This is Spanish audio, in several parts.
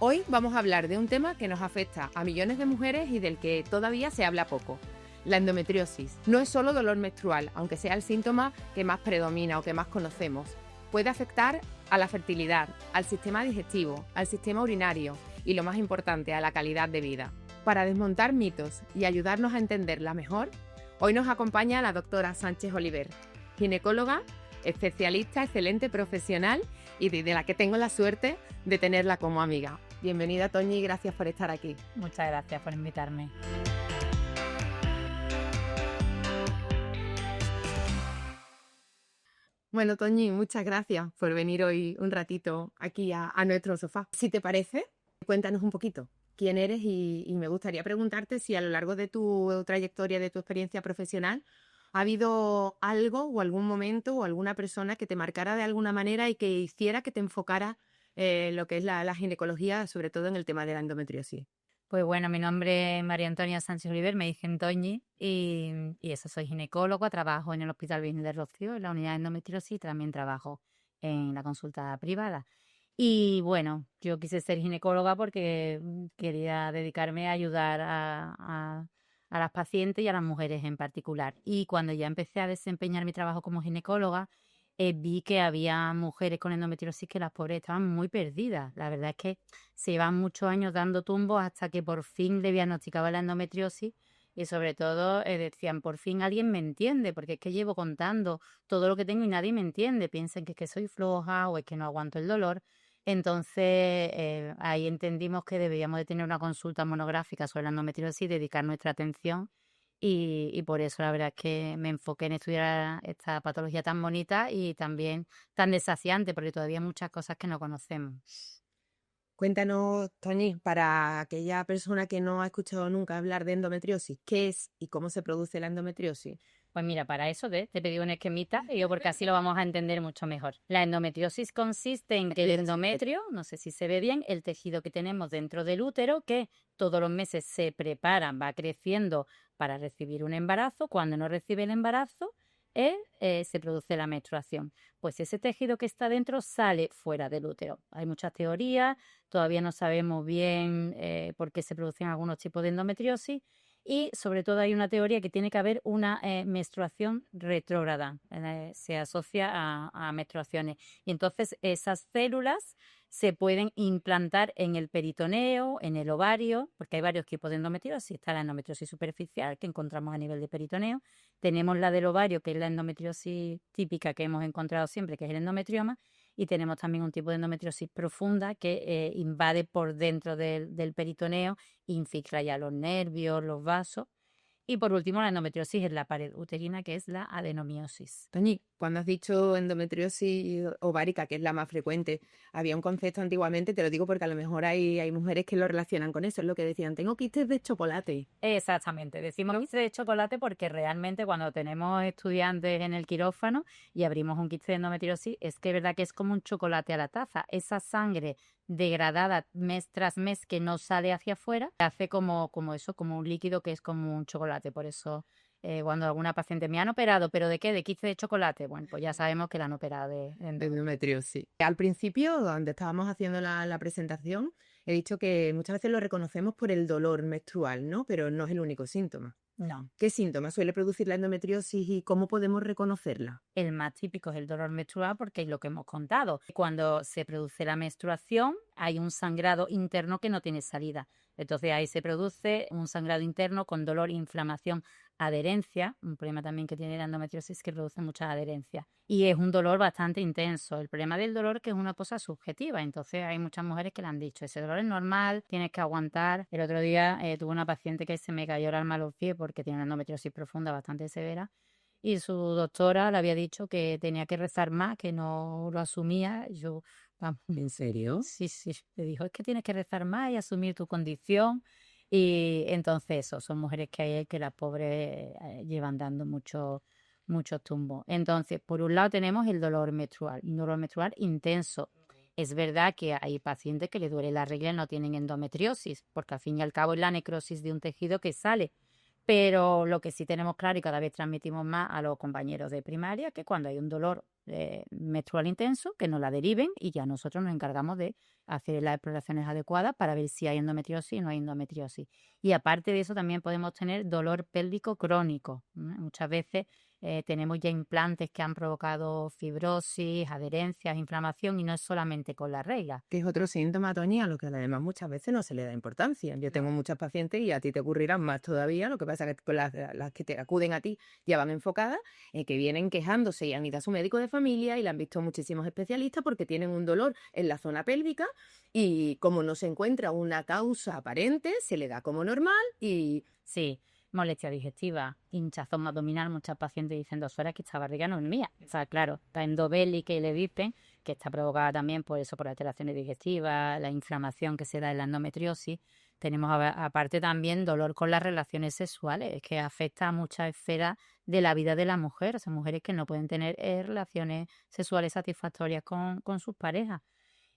Hoy vamos a hablar de un tema que nos afecta a millones de mujeres y del que todavía se habla poco. La endometriosis. No es solo dolor menstrual, aunque sea el síntoma que más predomina o que más conocemos. Puede afectar a la fertilidad, al sistema digestivo, al sistema urinario y, lo más importante, a la calidad de vida. Para desmontar mitos y ayudarnos a entenderla mejor, hoy nos acompaña la doctora Sánchez Oliver, ginecóloga, especialista, excelente profesional y de la que tengo la suerte de tenerla como amiga. Bienvenida, Toñi, y gracias por estar aquí. Muchas gracias por invitarme. Bueno, Toñi, muchas gracias por venir hoy un ratito aquí a nuestro sofá. Si te parece, cuéntanos un poquito quién eres y me gustaría preguntarte si a lo largo de tu trayectoria, de tu experiencia profesional, ¿ha habido algo o algún momento o alguna persona que te marcara de alguna manera y que hiciera que te enfocara lo que es la ginecología, sobre todo en el tema de la endometriosis? Pues bueno, mi nombre es María Antonia Sánchez Oliver, me dicen Toñi y eso, soy ginecóloga, trabajo en el Hospital Virgen del Rocío, en la unidad de endometriosis, y también trabajo en la consulta privada. Y bueno, yo quise ser ginecóloga porque quería dedicarme a ayudar a las pacientes y a las mujeres en particular. Y cuando ya empecé a desempeñar mi trabajo como ginecóloga, vi que había mujeres con endometriosis que las pobres estaban muy perdidas. La verdad es que se llevan muchos años dando tumbos hasta que por fin le diagnosticaban la endometriosis y sobre todo decían, por fin alguien me entiende, porque es que llevo contando todo lo que tengo y nadie me entiende. Piensan que es que soy floja o es que no aguanto el dolor. Entonces ahí entendimos que deberíamos de tener una consulta monográfica sobre la endometriosis y dedicar nuestra atención y por eso la verdad es que me enfoqué en estudiar esta patología tan bonita y también tan desafiante, porque todavía hay muchas cosas que no conocemos. Cuéntanos, Toñi, para aquella persona que no ha escuchado nunca hablar de endometriosis, ¿qué es y cómo se produce la endometriosis? Pues mira, para eso te pedí un esquemita y yo porque así lo vamos a entender mucho mejor. La endometriosis consiste en que el endometrio, no sé si se ve bien, el tejido que tenemos dentro del útero que todos los meses se prepara, va creciendo para recibir un embarazo. Cuando no recibe el embarazo, se produce la menstruación. Pues ese tejido que está dentro sale fuera del útero. Hay muchas teorías, todavía no sabemos bien por qué se producen algunos tipos de endometriosis. Y sobre todo hay una teoría que tiene que haber una menstruación retrógrada, se asocia a menstruaciones. Y entonces esas células se pueden implantar en el peritoneo, en el ovario, porque hay varios tipos de endometriosis. Está la endometriosis superficial que encontramos a nivel de peritoneo. Tenemos la del ovario, que es la endometriosis típica que hemos encontrado siempre, que es el endometrioma. Y tenemos también un tipo de endometriosis profunda que invade por dentro del peritoneo, infiltra ya los nervios, los vasos. Y por último, la endometriosis en la pared uterina, que es la adenomiosis. Toñi, cuando has dicho endometriosis ovárica, que es la más frecuente, había un concepto antiguamente, te lo digo porque a lo mejor hay mujeres que lo relacionan con eso, es lo que decían, tengo quistes de chocolate. Exactamente, decimos quiste de chocolate porque realmente cuando tenemos estudiantes en el quirófano y abrimos un quiste de endometriosis, es que es verdad que es como un chocolate a la taza. Esa sangre degradada mes tras mes que no sale hacia afuera, hace como eso, como un líquido que es como un chocolate. Por eso cuando alguna paciente me han operado, ¿pero de qué? ¿De quiste de chocolate? Bueno, pues ya sabemos que la han operado de De endometriosis. Al principio, donde estábamos haciendo la presentación, he dicho que muchas veces lo reconocemos por el dolor menstrual, ¿no? Pero no es el único síntoma. No. ¿Qué síntomas suele producir la endometriosis y cómo podemos reconocerla? El más típico es el dolor menstrual porque es lo que hemos contado. Cuando se produce la menstruación hay un sangrado interno que no tiene salida. Entonces ahí se produce un sangrado interno con dolor, inflamación, adherencia, un problema también que tiene la endometriosis que produce mucha adherencia. Y es un dolor bastante intenso. El problema del dolor es que es una cosa subjetiva. Entonces hay muchas mujeres que le han dicho, ese dolor es normal, tienes que aguantar. El otro día tuve una paciente que se me cayó el alma a los pies porque tiene una endometriosis profunda bastante severa. Y su doctora le había dicho que tenía que rezar más, que no lo asumía. Yo, vamos, ¿En serio? sí, le dijo, es que tienes que rezar más y asumir tu condición. Y entonces eso, son mujeres que hay que las pobres llevan dando muchos tumbos. Entonces, por un lado tenemos el dolor menstrual, un dolor menstrual intenso. Es verdad que hay pacientes que les duele la regla y no tienen endometriosis, porque al fin y al cabo es la necrosis de un tejido que sale. Pero lo que sí tenemos claro y cada vez transmitimos más a los compañeros de primaria, que cuando hay un dolor menstrual intenso, que nos la deriven y ya nosotros nos encargamos de hacer las exploraciones adecuadas para ver si hay endometriosis o no hay endometriosis. Y aparte de eso también podemos tener dolor pélvico crónico. Muchas veces tenemos ya implantes que han provocado fibrosis, adherencias, inflamación y no es solamente con la regla. Que es otro síntoma, Toñi, a lo que además muchas veces no se le da importancia. Yo tengo muchas pacientes y a ti te ocurrirán más todavía. Lo que pasa es que con las que te acuden a ti ya van enfocadas, que vienen quejándose y han ido a su médico de familia y le han visto muchísimos especialistas porque tienen un dolor en la zona pélvica y como no se encuentra una causa aparente, se le da como normal y Sí, molestia digestiva, hinchazón abdominal, muchas pacientes dicen 2 horas que esta barriga no es mía. O sea, claro, la endobélica y le dicen que está provocada también por eso, por alteraciones digestivas, la inflamación que se da en la endometriosis. Tenemos aparte también dolor con las relaciones sexuales, que afecta a muchas esferas de la vida de la mujer. O sea, mujeres que no pueden tener relaciones sexuales satisfactorias con sus parejas.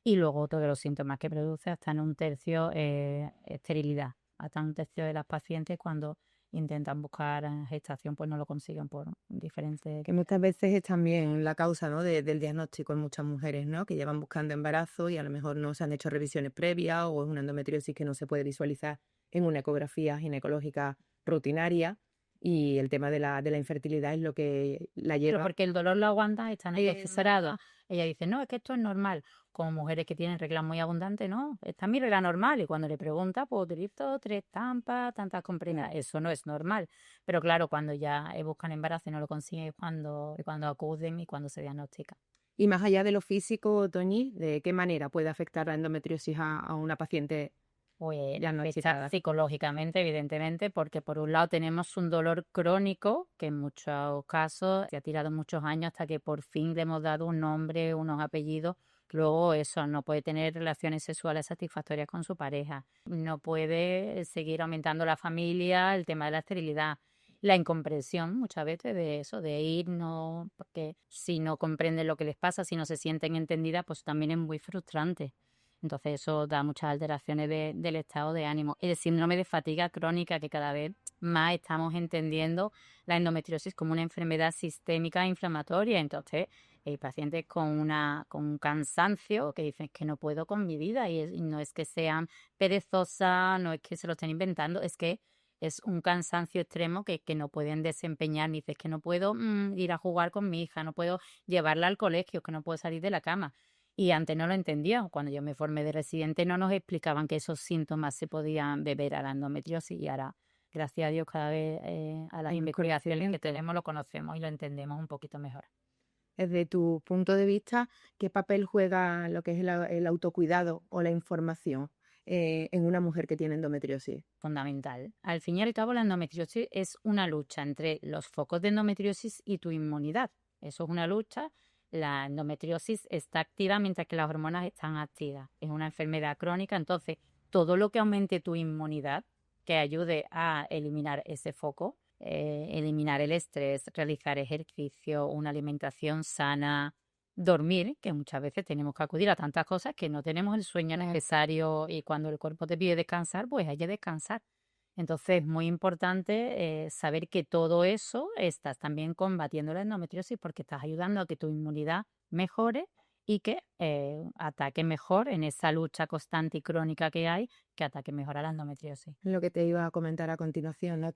Y luego todos los síntomas que produce hasta en un tercio esterilidad. Hasta un tercio de las pacientes cuando intentan buscar gestación pues no lo consiguen por diferentes... que muchas veces es también la causa, ¿no? Del diagnóstico en muchas mujeres, ¿no? Que llevan buscando embarazo y a lo mejor no se han hecho revisiones previas o es una endometriosis que no se puede visualizar en una ecografía ginecológica rutinaria y el tema de la infertilidad es lo que la Pero lleva. porque el dolor lo aguanta, están profesorados. Ella dice, no, es que esto es normal. Como mujeres que tienen reglas muy abundantes, no, esta es mi regla normal. Y cuando le pregunta, pues utilizo 3 tampas, tantas comprimidas. Eso no es normal. Pero claro, cuando ya buscan embarazo y no lo consiguen, es cuando acuden y cuando se diagnostica. Y más allá de lo físico, Toñi, ¿de qué manera puede afectar la endometriosis a una paciente Pues afecta diagnosticada? psicológicamente, evidentemente, porque por un lado tenemos un dolor crónico que en muchos casos se ha tirado muchos años hasta que por fin le hemos dado un nombre, unos apellidos. Luego eso, no puede tener relaciones sexuales satisfactorias con su pareja, no puede seguir aumentando la familia, el tema de la esterilidad, la incomprensión muchas veces de eso, de ir, no, porque si no comprenden lo que les pasa, si no se sienten entendidas, pues también es muy frustrante. Entonces eso da muchas alteraciones del estado de ánimo. El síndrome de fatiga crónica, que cada vez más estamos entendiendo la endometriosis como una enfermedad sistémica inflamatoria. Entonces hay pacientes con un cansancio que dicen que no puedo con mi vida y no es que sean perezosas, no es que se lo estén inventando, es que es un cansancio extremo que no pueden desempeñar. Ni dices que no puedo ir a jugar con mi hija, no puedo llevarla al colegio, que no puedo salir de la cama. Y antes no lo entendía. Cuando yo me formé de residente no nos explicaban que esos síntomas se podían deber a la endometriosis y ahora, gracias a Dios, cada vez a las investigaciones que tenemos lo conocemos y lo entendemos un poquito mejor. Desde tu punto de vista, ¿qué papel juega lo que es el autocuidado o la información en una mujer que tiene endometriosis? Fundamental. Al fin y al cabo, la endometriosis es una lucha entre los focos de endometriosis y tu inmunidad. Eso es una lucha. La endometriosis está activa mientras que las hormonas están activas. Es una enfermedad crónica, entonces todo lo que aumente tu inmunidad, que ayude a eliminar ese foco, eliminar el estrés, realizar ejercicio, una alimentación sana, dormir, que muchas veces tenemos que acudir a tantas cosas que no tenemos el sueño necesario y cuando el cuerpo te pide descansar, pues hay que descansar. Entonces es muy importante saber que todo eso estás también combatiendo la endometriosis porque estás ayudando a que tu inmunidad mejore y que ataque mejor en esa lucha constante y crónica que hay, que ataque mejor a la endometriosis. Lo que te iba a comentar a continuación, ¿no?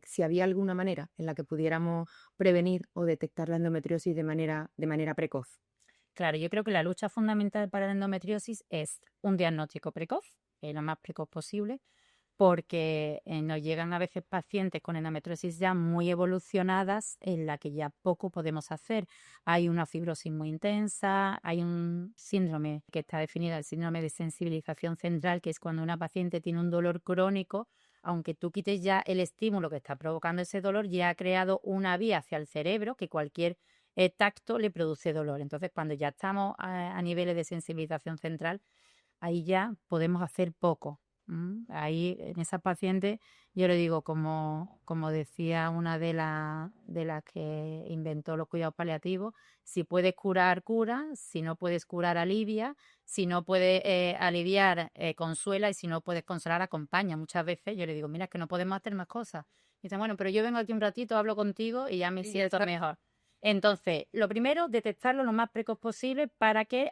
Si había alguna manera en la que pudiéramos prevenir o detectar la endometriosis de manera precoz. Claro, yo creo que la lucha fundamental para la endometriosis es un diagnóstico precoz, lo más precoz posible, porque nos llegan a veces pacientes con endometriosis ya muy evolucionadas en la que ya poco podemos hacer. Hay una fibrosis muy intensa, hay un síndrome que está definido, el síndrome de sensibilización central, que es cuando una paciente tiene un dolor crónico, aunque tú quites ya el estímulo que está provocando ese dolor, ya ha creado una vía hacia el cerebro que cualquier tacto le produce dolor. Entonces, cuando ya estamos a niveles de sensibilización central, ahí ya podemos hacer poco. Ahí en esa paciente yo le digo, como decía una de las que inventó los cuidados paliativos, si puedes curar, cura, si no puedes curar, alivia, si no puedes aliviar, consuela y si no puedes consolar, acompaña. Muchas veces yo le digo, mira, es que no podemos hacer más cosas. Dicen, bueno, pero yo vengo aquí un ratito, hablo contigo y ya me siento mejor. Entonces, lo primero, detectarlo lo más precoz posible para que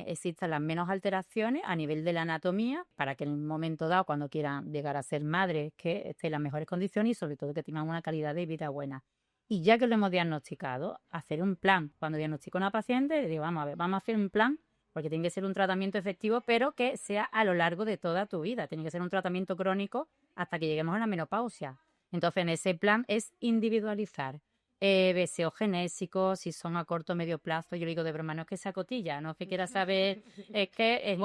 existan las menos alteraciones a nivel de la anatomía, para que en un momento dado, cuando quieran llegar a ser madres, que esté en las mejores condiciones y sobre todo que tengan una calidad de vida buena. Y ya que lo hemos diagnosticado, hacer un plan. Cuando diagnostico a una paciente, le digo, vamos a ver, vamos a hacer un plan, porque tiene que ser un tratamiento efectivo, pero que sea a lo largo de toda tu vida. Tiene que ser un tratamiento crónico hasta que lleguemos a la menopausia. Entonces, en ese plan es individualizar. Deseo genésicos, si son a corto o medio plazo. Yo le digo de broma, no es que sea cotilla, no es que quiera saber, es que es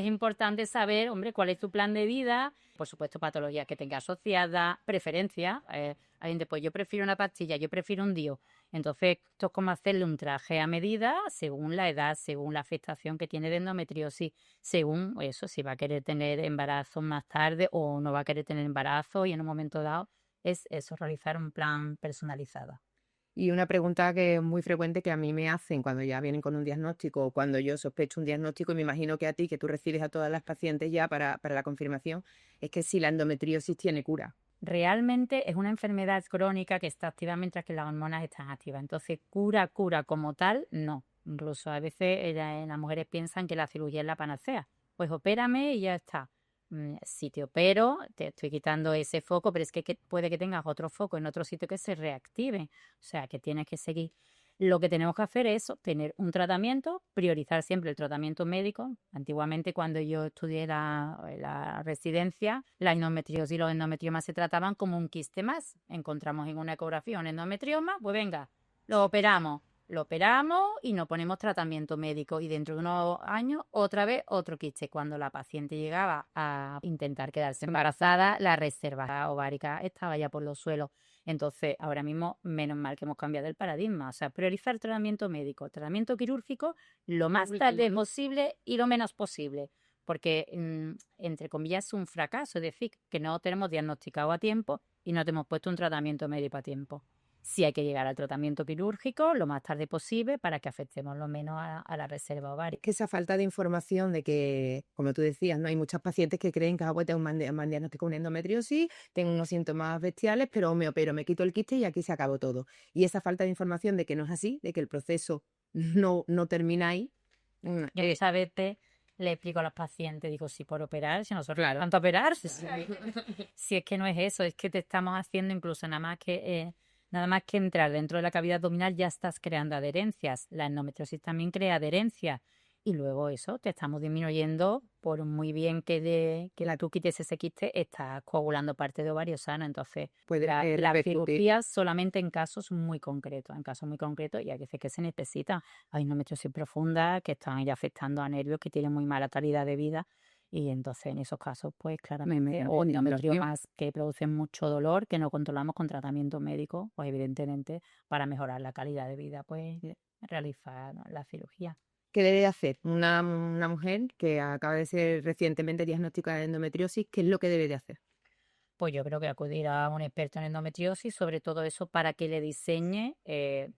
importante saber, hombre, cuál es tu plan de vida, por supuesto, patologías que tenga asociadas, preferencias. Hay gente, pues yo prefiero una pastilla, yo prefiero un DIU. Entonces, esto es como hacerle un traje a medida según la edad, según la afectación que tiene de endometriosis, según eso, si va a querer tener embarazo más tarde o no va a querer tener embarazo y en un momento dado es eso, realizar un plan personalizado. Y una pregunta que es muy frecuente que a mí me hacen cuando ya vienen con un diagnóstico o cuando yo sospecho un diagnóstico, y me imagino que a ti, que tú recibes a todas las pacientes ya para la confirmación, es que si la endometriosis tiene cura. Realmente es una enfermedad crónica que está activa mientras que las hormonas están activas. Entonces, cura como tal, no. Incluso a veces las mujeres piensan que la cirugía es la panacea. Pues opérame y ya está. Si te opero, te estoy quitando ese foco, pero es que puede que tengas otro foco en otro sitio que se reactive. O sea, que tienes que seguir. Lo que tenemos que hacer es tener un tratamiento, priorizar siempre el tratamiento médico. Antiguamente, cuando yo estudié la residencia, la endometriosis y los endometriomas se trataban como un quiste más. Encontramos en una ecografía un endometrioma, pues venga, lo operamos y nos ponemos tratamiento médico. Y dentro de unos años, otra vez, otro quiste. Cuando la paciente llegaba a intentar quedarse embarazada, la reserva ovárica estaba ya por los suelos. Entonces, ahora mismo, menos mal que hemos cambiado el paradigma. O sea, priorizar tratamiento médico, tratamiento quirúrgico, lo más tarde posible y lo menos posible. Porque, entre comillas, es un fracaso. Es decir, que no tenemos diagnosticado a tiempo y no te hemos puesto un tratamiento médico a tiempo. Sí hay que llegar al tratamiento quirúrgico lo más tarde posible para que afectemos lo menos a la reserva ovárica. Que esa falta de información de que, como tú decías, no hay muchas pacientes que creen que pues tengo un diagnóstico de una endometriosis, tengo unos síntomas bestiales, pero me opero, me quito el quiste y aquí se acabó todo. Y esa falta de información de que no es así, de que el proceso no termina ahí. Yo esa vez le explico a los pacientes, digo, si por operar, si nosotros tanto operar, si es que no es eso, es que te estamos haciendo incluso nada más que entrar dentro de la cavidad abdominal ya estás creando adherencias. La endometriosis también crea adherencias. Y luego eso, te estamos disminuyendo, por muy bien que tú quites ese quiste, estás coagulando parte de ovario sano. Entonces, la cirugía solamente en casos muy concretos, y hay veces que se necesita. Hay endometriosis profunda que están ya afectando a nervios que tienen muy mala calidad de vida. Y entonces en esos casos, pues claramente, o endometriomas que producen mucho dolor, que no controlamos con tratamiento médico, pues evidentemente para mejorar la calidad de vida, pues realizar la cirugía. ¿Qué debe hacer una mujer que acaba de ser recientemente diagnosticada de endometriosis? ¿Qué es lo que debe de hacer? Pues yo creo que acudir a un experto en endometriosis, sobre todo eso para que le diseñe,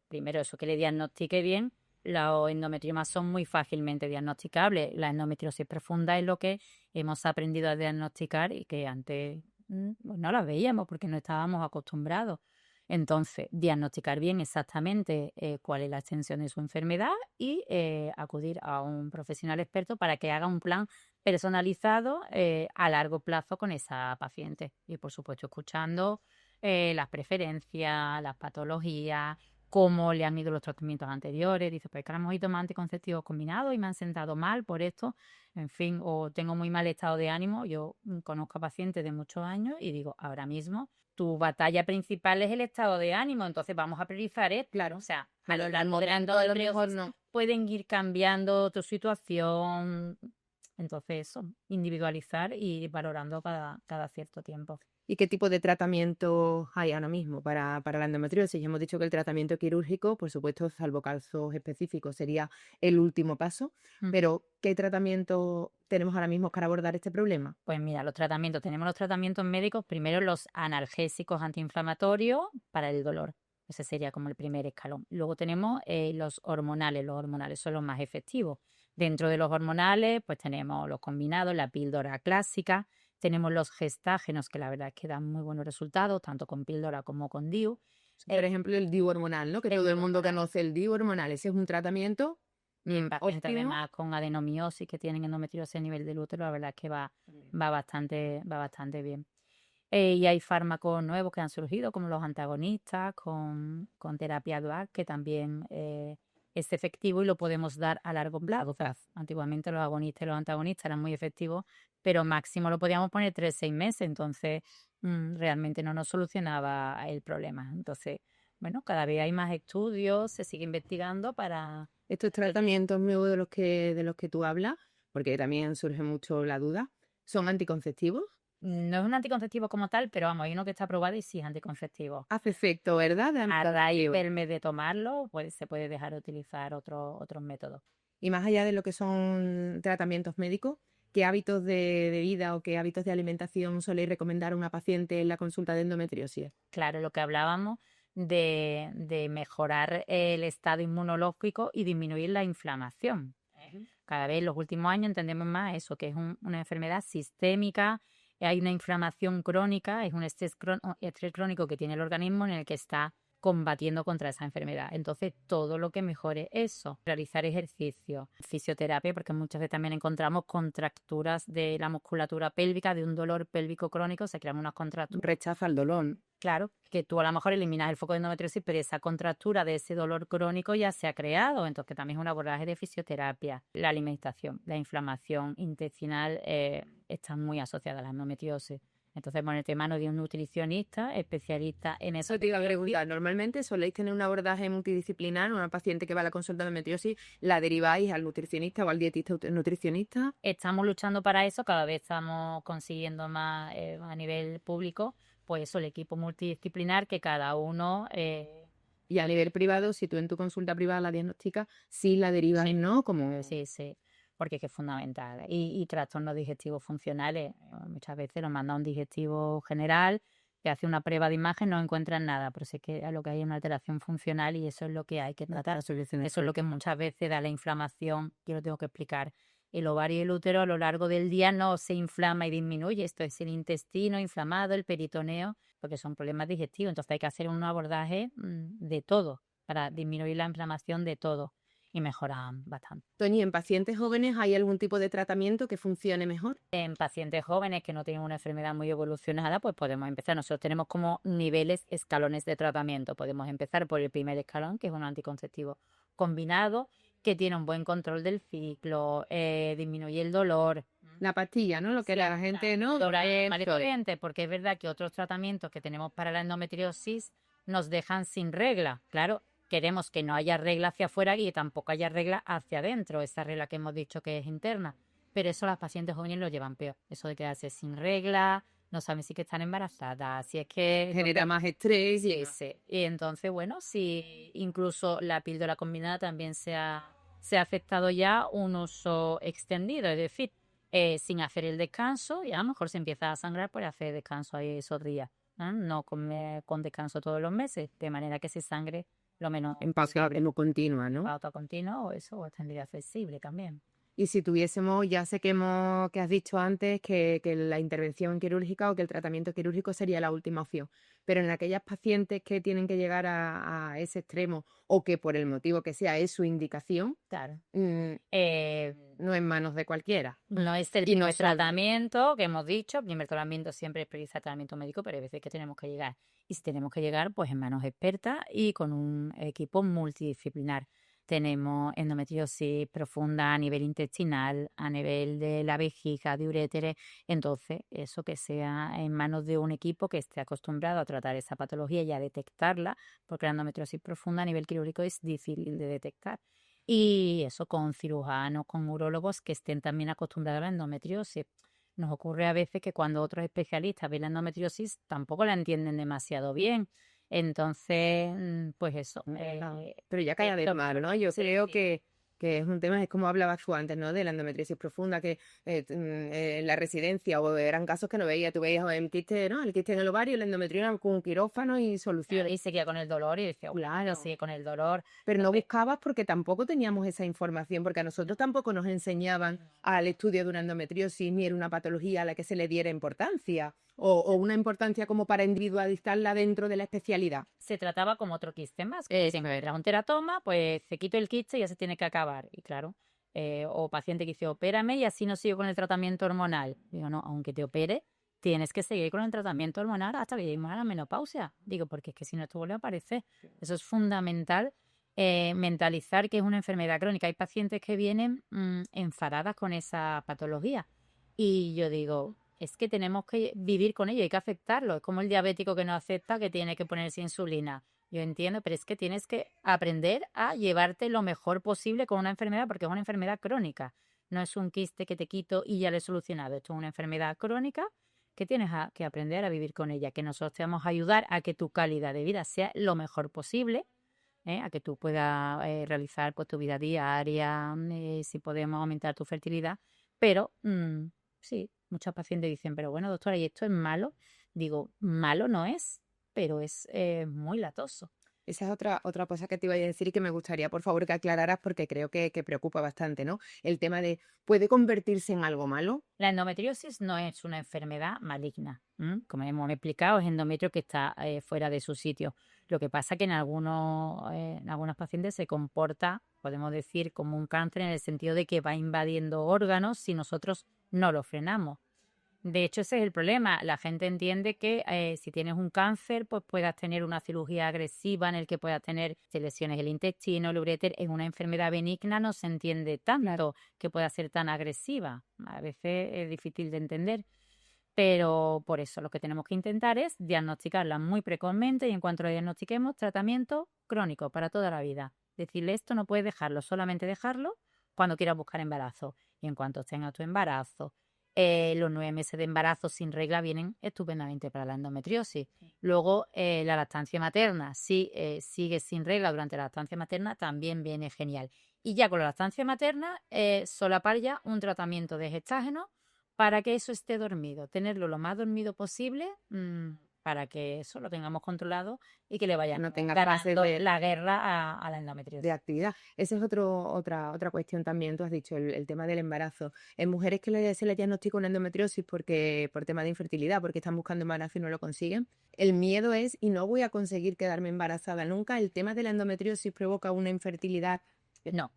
primero eso, que le diagnostique bien. Los endometriomas son muy fácilmente diagnosticables. La endometriosis profunda es lo que hemos aprendido a diagnosticar y que antes no la veíamos porque no estábamos acostumbrados. Entonces, diagnosticar bien exactamente cuál es la extensión de su enfermedad y acudir a un profesional experto para que haga un plan personalizado a largo plazo con esa paciente. Y, por supuesto, escuchando las preferencias, las patologías, cómo le han ido los tratamientos anteriores. Dice, pues que hemos ido más anticonceptivos combinados y me han sentado mal por esto. En fin, o tengo muy mal estado de ánimo. Yo conozco a pacientes de muchos años y digo, ahora mismo tu batalla principal es el estado de ánimo, entonces vamos a priorizar esto. Claro. O sea, a lo largo de los no pueden ir cambiando tu situación. Entonces eso, individualizar y valorando cada cierto tiempo. ¿Y qué tipo de tratamiento hay ahora mismo para la endometriosis? Ya hemos dicho que el tratamiento quirúrgico, por supuesto, salvo casos específicos, sería el último paso. Pero, ¿qué tratamiento tenemos ahora mismo para abordar este problema? Pues mira, tenemos los tratamientos médicos, primero los analgésicos antiinflamatorios para el dolor. Ese sería como el primer escalón. Luego tenemos los hormonales son los más efectivos. Dentro de los hormonales, pues tenemos los combinados, la píldora clásica, tenemos los gestágenos, que la verdad es que dan muy buenos resultados, tanto con píldora como con DIU. Por ejemplo, el DIU hormonal, ¿no? Que todo el mundo hormonal. conoce el DIU hormonal. Ese es un tratamiento Pacientes óptimo. además con adenomiosis que tienen endometriosis a nivel del útero, la verdad es que va bastante bien. Y hay fármacos nuevos que han surgido, como los antagonistas, con terapia dual, que también es efectivo y lo podemos dar a largo plazo. O sea, antiguamente los agonistas y los antagonistas eran muy efectivos, pero máximo lo podíamos poner 3-6 meses, entonces realmente no nos solucionaba el problema. Entonces, bueno, cada vez hay más estudios, se sigue investigando para... Estos tratamientos nuevos de los que tú hablas, porque también surge mucho la duda, ¿son anticonceptivos? No es un anticonceptivo como tal, pero vamos, hay uno que está aprobado y sí es anticonceptivo. Hace efecto, ¿verdad? De A raíz anticonceptivo. del mes de tomarlo, pues se puede dejar de utilizar otros métodos. Y más allá de lo que son tratamientos médicos, ¿qué hábitos de vida o qué hábitos de alimentación soléis recomendar a una paciente en la consulta de endometriosis? Claro, lo que hablábamos de mejorar el estado inmunológico y disminuir la inflamación. Cada vez en los últimos años entendemos más eso, que es una enfermedad sistémica, hay una inflamación crónica, es un estrés crónico que tiene el organismo en el que está combatiendo contra esa enfermedad. Entonces, todo lo que mejore eso, realizar ejercicio, fisioterapia, porque muchas veces también encontramos contracturas de la musculatura pélvica, de un dolor pélvico crónico, se crean unas contracturas. Rechaza el dolor. Claro, que tú a lo mejor eliminas el foco de endometriosis, pero esa contractura de ese dolor crónico ya se ha creado, entonces también es un abordaje de fisioterapia. La alimentación, la inflamación intestinal está muy asociada a la endometriosis. Entonces, ponerte en manos de un nutricionista especialista en eso. Eso te iba a preguntar. Normalmente soléis tener un abordaje multidisciplinar, una paciente que va a la consulta de endometriosis, ¿la deriváis al nutricionista o al dietista nutricionista? Estamos luchando para eso, cada vez estamos consiguiendo más a nivel público, pues eso, el equipo multidisciplinar que cada uno... Y a nivel privado, si tú en tu consulta privada la diagnosticas, sí la derivas, ¿no? Como... Sí, porque es que es fundamental. Y trastornos digestivos funcionales, muchas veces nos manda un digestivo general, que hace una prueba de imagen, no encuentran nada, pero sé que lo que hay es una alteración funcional y eso es lo que hay que tratar. Eso es lo que muchas veces da la inflamación, que lo tengo que explicar. El ovario y el útero a lo largo del día no se inflama y disminuye, esto es el intestino inflamado, el peritoneo, porque son problemas digestivos, entonces hay que hacer un abordaje de todo, para disminuir la inflamación de todo. Y mejoran bastante. Toñi, ¿en pacientes jóvenes hay algún tipo de tratamiento que funcione mejor? En pacientes jóvenes que no tienen una enfermedad muy evolucionada, pues podemos empezar. Nosotros tenemos como niveles, escalones de tratamiento. Podemos empezar por el primer escalón, que es un anticonceptivo combinado, que tiene un buen control del ciclo, disminuye el dolor. La pastilla, ¿no? Lo que la gente, ¿no? Porque es verdad que otros tratamientos que tenemos para la endometriosis nos dejan sin regla. Claro, queremos que no haya regla hacia afuera y tampoco haya regla hacia adentro, esa regla que hemos dicho que es interna. Pero eso las pacientes jóvenes lo llevan peor. Eso de quedarse sin regla, no saben si que están embarazadas, si es que... Genera más estrés. Sí. Y entonces, bueno, si incluso la píldora combinada también se ha aceptado ya un uso extendido, es decir, sin hacer el descanso, y a lo mejor se empieza a sangrar por hacer descanso ahí esos días. No con descanso todos los meses, de manera que se sangre lo menos. En pausa continua, ¿no? Pauta continua o eso, o extendida flexible también. Y si tuviésemos, ya sé que has dicho antes que la intervención quirúrgica o que el tratamiento quirúrgico sería la última opción, pero en aquellas pacientes que tienen que llegar a ese extremo o que por el motivo que sea es su indicación, claro. No en manos de cualquiera. No es el primer tratamiento que hemos dicho, el primer tratamiento siempre es priorizar tratamiento médico, pero hay veces que tenemos que llegar. Y si tenemos que llegar, pues en manos expertas y con un equipo multidisciplinar. Tenemos endometriosis profunda a nivel intestinal, a nivel de la vejiga, de uréteres. Entonces, eso que sea en manos de un equipo que esté acostumbrado a tratar esa patología y a detectarla, porque la endometriosis profunda a nivel quirúrgico es difícil de detectar. Y eso con cirujanos, con urólogos que estén también acostumbrados a la endometriosis. Nos ocurre a veces que cuando otros especialistas ven la endometriosis tampoco la entienden demasiado bien. Entonces, pues eso. Pero ya cae de mal, ¿no? Yo creo que que es un tema, es como hablabas tú antes, ¿no? De la endometriosis profunda, que en la residencia, o eran casos que no veías, tú veías el quiste, ¿no? El quiste en el ovario, el endometrioma con un quirófano y soluciones. Y seguía con el dolor y decía, Claro. sigue con el dolor. Pero no buscabas porque tampoco teníamos esa información, porque a nosotros tampoco nos enseñaban al estudio de una endometriosis, ni era una patología a la que se le diera importancia, o una importancia como para individualizarla dentro de la especialidad. Se trataba como otro quiste más. Si me traes un teratoma, pues se quito el quiste y ya se tiene que acabar. Y claro, o paciente que dice, opérame y así no sigo con el tratamiento hormonal. Digo, no, aunque te opere, tienes que seguir con el tratamiento hormonal hasta que lleguemos a la menopausia. Digo, porque es que si no, esto vuelve a aparecer. Eso es fundamental, mentalizar que es una enfermedad crónica. Hay pacientes que vienen enfadadas con esa patología. Y yo digo, es que tenemos que vivir con ello, hay que aceptarlo. Es como el diabético que no acepta que tiene que ponerse insulina. Yo entiendo, pero es que tienes que aprender a llevarte lo mejor posible con una enfermedad, porque es una enfermedad crónica. No es un quiste que te quito y ya lo he solucionado. Esto es una enfermedad crónica que tienes que aprender a vivir con ella, que nosotros te vamos a ayudar a que tu calidad de vida sea lo mejor posible, a que tú puedas realizar pues, tu vida diaria, si podemos aumentar tu fertilidad, pero sí, muchos pacientes dicen, pero bueno, doctora, ¿y esto es malo? Digo, malo no es, pero es muy latoso. Esa es otra cosa que te iba a decir y que me gustaría, por favor, que aclararas porque creo que preocupa bastante, ¿no? El tema de, ¿puede convertirse en algo malo? La endometriosis no es una enfermedad maligna. Como hemos explicado, es endometrio que está fuera de su sitio. Lo que pasa es que en algunos pacientes se comporta, podemos decir, como un cáncer en el sentido de que va invadiendo órganos si nosotros no lo frenamos. De hecho, ese es el problema. La gente entiende que si tienes un cáncer, pues puedas tener una cirugía agresiva en el que puedas tener lesiones del intestino, el uréter. En una enfermedad benigna no se entiende tanto que pueda ser tan agresiva. A veces es difícil de entender. Pero por eso lo que tenemos que intentar es diagnosticarla muy precozmente y en cuanto lo diagnostiquemos, tratamiento crónico para toda la vida. Decirle esto no puedes dejarlo, solamente dejarlo cuando quieras buscar embarazo. Y en cuanto tengas tu embarazo, los 9 meses de embarazo sin regla vienen estupendamente para la endometriosis. Luego, la lactancia materna, si sigues sin regla durante la lactancia materna, también viene genial. Y ya con la lactancia materna, solapar ya un tratamiento de gestágeno para que eso esté dormido, tenerlo lo más dormido posible para que eso lo tengamos controlado y que le vaya No tenga ganando fase la guerra a la endometriosis. de actividad. Esa es otra cuestión también, tú has dicho, el tema del embarazo. En mujeres que se les diagnostica una endometriosis por tema de infertilidad, porque están buscando embarazo y no lo consiguen, el miedo es, y no voy a conseguir quedarme embarazada nunca, el tema de la endometriosis provoca una infertilidad. No.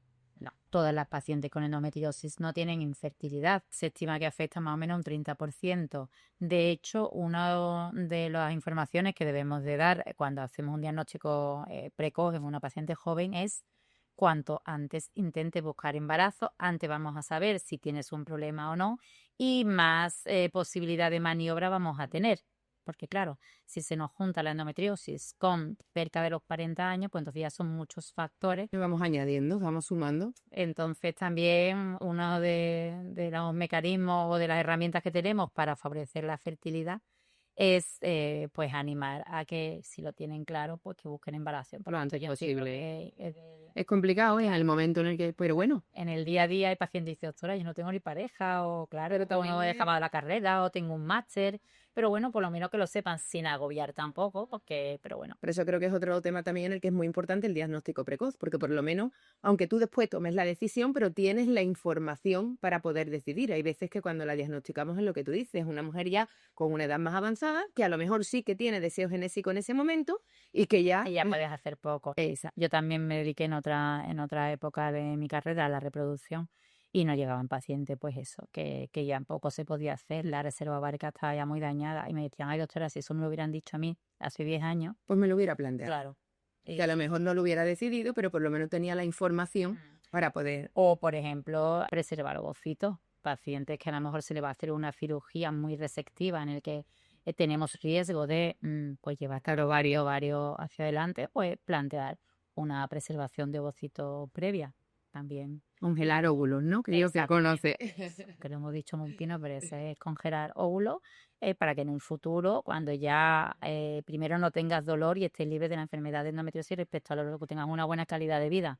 Todas las pacientes con endometriosis no tienen infertilidad. Se estima que afecta más o menos un 30%. De hecho, una de las informaciones que debemos de dar cuando hacemos un diagnóstico precoz en una paciente joven es cuanto antes intente buscar embarazo, antes vamos a saber si tienes un problema o no y más posibilidad de maniobra vamos a tener. Porque claro, si se nos junta la endometriosis con cerca de los 40 años, pues entonces ya son muchos factores. Y vamos añadiendo, vamos sumando. Entonces también uno de los mecanismos o de las herramientas que tenemos para favorecer la fertilidad es pues animar a que si lo tienen claro, pues que busquen embarazo. Lo antes posible. Es Es complicado, es el momento en el que, pero bueno. En el día a día hay pacientes que dicen, doctora, yo no tengo ni pareja, o claro, Pero tengo también he acabado la carrera, o tengo un máster, pero bueno, por lo menos que lo sepan sin agobiar tampoco, pero bueno. Por eso creo que es otro tema también en el que es muy importante el diagnóstico precoz, porque por lo menos, aunque tú después tomes la decisión, pero tienes la información para poder decidir. Hay veces que cuando la diagnosticamos es lo que tú dices, una mujer ya con una edad más avanzada, que a lo mejor sí que tiene deseo genésico en ese momento y que ya... Y ya puedes hacer poco. Yo también me dediqué en otra época de mi carrera a la reproducción y no llegaban pacientes, pues eso, que ya poco se podía hacer, la reserva ovárica estaba ya muy dañada y me decían, ay doctora, si eso me lo hubieran dicho a mí hace 10 años. Pues me lo hubiera planteado. Claro. Que a lo mejor no lo hubiera decidido, pero por lo menos tenía la información para poder... O, por ejemplo, preservar ovocitos. Pacientes que a lo mejor se le va a hacer una cirugía muy resectiva en el que tenemos riesgo de pues llevar el ovario hacia adelante, pues plantear una preservación de ovocitos previa también. Congelar óvulos, ¿no? Que Dios se conoce. Que lo hemos dicho muy fino, pero ese es congelar óvulos para que en un futuro, cuando ya primero no tengas dolor y estés libre de la enfermedad de endometriosis respecto a lo que tengas una buena calidad de vida.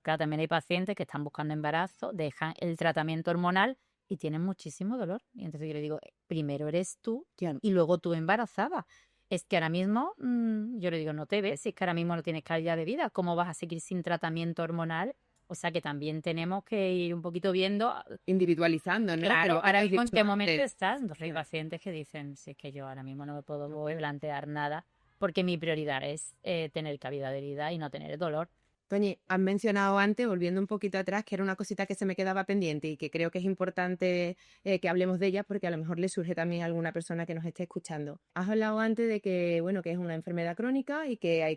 claro, también hay pacientes que están buscando embarazo, dejan el tratamiento hormonal y tienen muchísimo dolor. Y entonces yo le digo, primero eres tú Claro. y luego tú embarazada. Es que ahora mismo, yo le digo, no te ves, si es que ahora mismo no tienes calidad de vida, ¿cómo vas a seguir sin tratamiento hormonal? O sea que también tenemos que ir un poquito viendo, Individualizando, ¿no? claro, Pero ahora has mismo en dicho qué momento antes, estás. Entonces hay pacientes que dicen, si es que yo ahora mismo no me puedo plantear nada, porque mi prioridad es tener calidad de vida y no tener dolor. Toñi, has mencionado antes, volviendo un poquito atrás, que era una cosita que se me quedaba pendiente y que creo que es importante que hablemos de ella porque a lo mejor le surge también a alguna persona que nos esté escuchando. Has hablado antes de que, bueno, que es una enfermedad crónica y que hay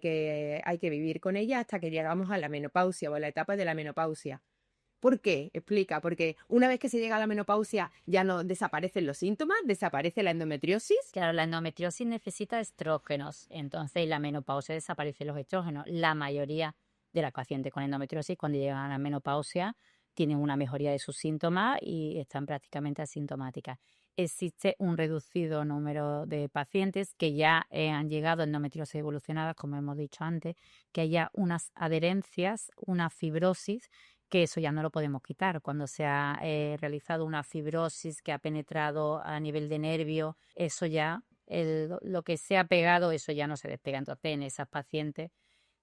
que vivir con ella hasta que llegamos a la menopausia o a la etapa de la menopausia. ¿Por qué? Explica, porque una vez que se llega a la menopausia ya no desaparecen los síntomas, desaparece la endometriosis. Claro, la endometriosis necesita estrógenos, entonces en la menopausia desaparecen los estrógenos. La mayoría de las pacientes con endometriosis, cuando llegan a la menopausia, tienen una mejoría de sus síntomas y están prácticamente asintomáticas. Existe un reducido número de pacientes que ya han llegado a endometriosis evolucionada, como hemos dicho antes, que haya unas adherencias, una fibrosis, que eso ya no lo podemos quitar. Cuando se ha realizado una fibrosis que ha penetrado a nivel de nervio, eso ya, lo que se ha pegado, eso ya no se despega. Entonces, en esas pacientes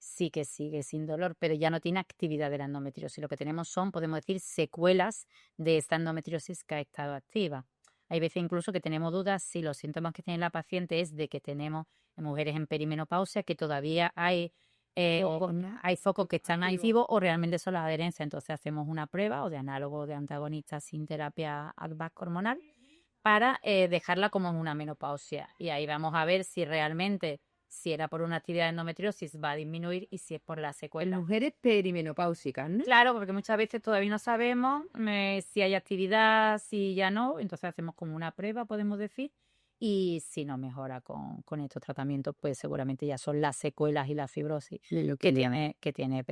sí que sigue sin dolor, pero ya no tiene actividad de la endometriosis. Lo que tenemos son, podemos decir, secuelas de esta endometriosis que ha estado activa. Hay veces incluso que tenemos dudas si los síntomas que tiene la paciente es de que tenemos mujeres en perimenopausia, que todavía hay focos que están activos o realmente son las adherencias. Entonces hacemos una prueba o de análogo de antagonista sin terapia ADVAC hormonal para dejarla como en una menopausia. Y ahí vamos a ver si realmente, si era por una actividad de endometriosis, va a disminuir y si es por la En secuela. mujeres perimenopáusicas, ¿no? Claro, porque muchas veces todavía no sabemos si hay actividad, si ya no. Entonces hacemos como una prueba, podemos decir. Y si no mejora con estos tratamientos, pues seguramente ya son las secuelas y la fibrosis que tiene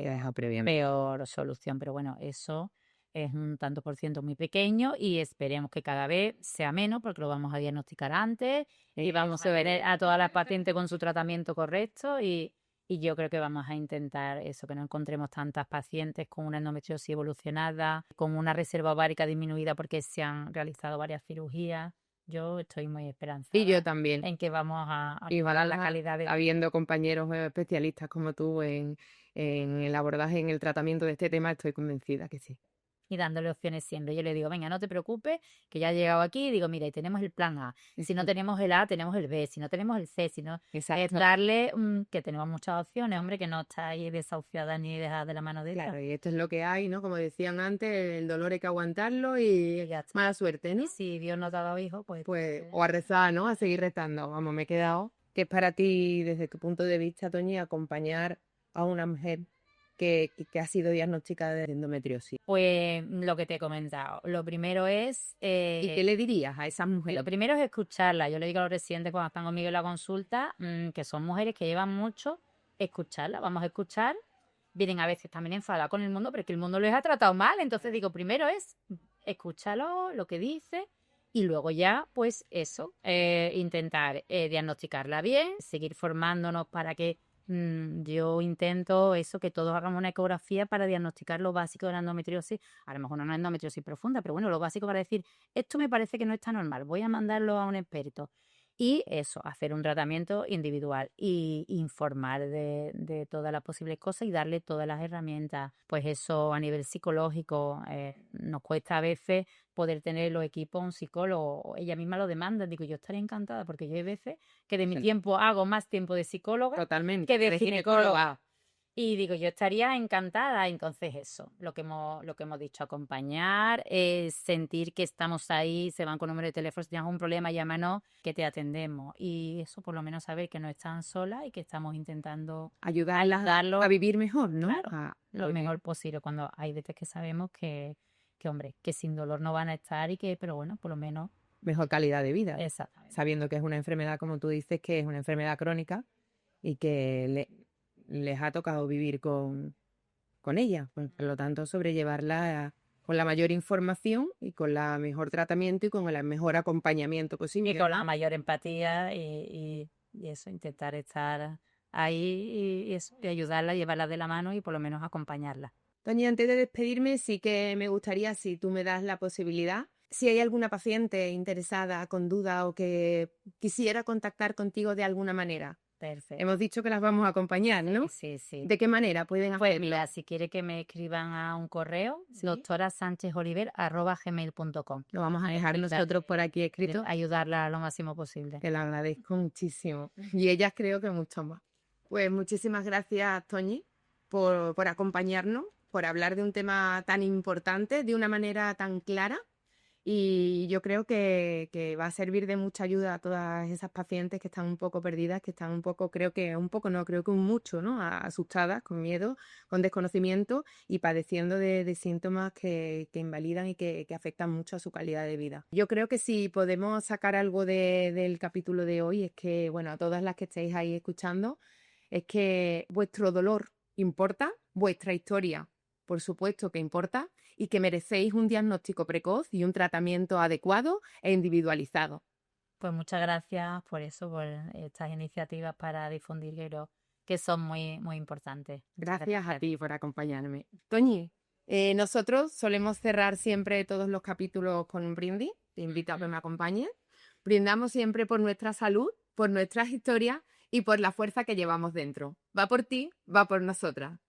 peor solución. Pero bueno, eso es un tanto por ciento muy pequeño y esperemos que cada vez sea menos porque lo vamos a diagnosticar antes y vamos a ver a todas las pacientes con su tratamiento correcto y yo creo que vamos a intentar eso, que no encontremos tantas pacientes con una endometriosis evolucionada, con una reserva ovárica disminuida porque se han realizado varias cirugías. Yo estoy muy esperanzada Y yo también. en que vamos a Y mejorar la calidad de vida. habiendo compañeros especialistas como tú en el abordaje, en el tratamiento de este tema, estoy convencida que sí. Y dándole opciones siempre. Yo le digo, venga, no te preocupes, que ya he llegado aquí. Y digo, mira, y tenemos el plan A. Si no tenemos el A, tenemos el B. Si no tenemos el C, si no, es Exacto. darle que tenemos muchas opciones, hombre, que no está ahí desahuciada ni dejada de la mano de ella. Claro, y esto es lo que hay, ¿no? Como decían antes, el dolor hay que aguantarlo y Ya está. mala suerte, ¿no? Y si Dios nos ha dado hijos, Pues, o a rezar, ¿no? A seguir rezando. Vamos, me he quedado. ¿Qué es para ti, desde tu punto de vista, Toñi, acompañar a una mujer que ha sido diagnosticada de endometriosis? Pues lo que te he comentado. Lo primero es... ¿Y qué le dirías a esas Lo mujeres? primero es escucharla. Yo le digo a los residentes cuando están conmigo en la consulta que son mujeres que llevan mucho, escucharla. Vamos a escuchar. Vienen a veces también enfadadas con el mundo, pero es que el mundo les ha tratado mal. Entonces digo, primero es escúchalo, lo que dice, y luego ya, pues eso, intentar diagnosticarla bien, seguir formándonos para que yo intento eso, que todos hagamos una ecografía para diagnosticar lo básico de la endometriosis. A lo mejor no es una endometriosis profunda, pero bueno, lo básico para decir, esto me parece que no está normal, voy a mandarlo a un experto. Y eso, hacer un tratamiento individual y informar de todas las posibles cosas y darle todas las herramientas. Pues eso a nivel psicológico nos cuesta a veces poder tener los equipos, un psicólogo, ella misma lo demanda. Digo, yo estaría encantada porque yo hay veces que de mi tiempo hago más tiempo de psicóloga Totalmente. que de Eres ginecóloga. Y digo, yo estaría encantada. Entonces eso, lo que hemos dicho, acompañar, sentir que estamos ahí, se van con número de teléfono, si tienes algún problema, llámanos, que te atendemos. Y eso, por lo menos saber que no están solas y que estamos intentando Ayudarlas ayudarlos a vivir mejor, ¿no? claro, lo mejor posible, cuando hay veces que sabemos que, hombre, que sin dolor no van a estar y que, pero bueno, por lo menos... Mejor calidad de vida. Exactamente. Sabiendo que es una enfermedad, como tú dices, que es una enfermedad crónica y que les ha tocado vivir con ella. Por lo tanto, sobrellevarla con la mayor información y con el mejor tratamiento y con el mejor acompañamiento posible. Y con la mayor empatía y eso, intentar estar ahí y eso, y ayudarla, llevarla de la mano y por lo menos acompañarla. Toñi, antes de despedirme, sí que me gustaría, si tú me das la posibilidad, si hay alguna paciente interesada, con duda o que quisiera contactar contigo de alguna manera. Perfecto. Hemos dicho que las vamos a acompañar, ¿no? Sí, sí. ¿De qué manera pueden Pues hacerlo? mira, si quiere que me escriban a un correo, Sí. doctorasanchezoliver@gmail.com. Lo vamos a dejar nosotros por aquí escrito, Ayudarla lo máximo posible. que lo agradezco muchísimo. Y ellas creo que mucho más. Pues muchísimas gracias, Toñi, por acompañarnos, por hablar de un tema tan importante de una manera tan clara. Y yo creo que va a servir de mucha ayuda a todas esas pacientes que están un poco perdidas, que están un poco, creo que un mucho, ¿no? Asustadas, con miedo, con desconocimiento y padeciendo de síntomas que invalidan y que afectan mucho a su calidad de vida. Yo creo que si podemos sacar algo del capítulo de hoy es que, bueno, a todas las que estéis ahí escuchando, es que vuestro dolor importa, vuestra historia, por supuesto que importa, y que merecéis un diagnóstico precoz y un tratamiento adecuado e individualizado. Pues muchas gracias por eso, por estas iniciativas para difundir, que creo que son muy, muy importantes. Muchas Gracias a ti por acompañarme. Toñi, nosotros solemos cerrar siempre todos los capítulos con un brindis. Te invito a que me acompañes. Brindamos siempre por nuestra salud, por nuestras historias y por la fuerza que llevamos dentro. Va por ti, va por nosotras.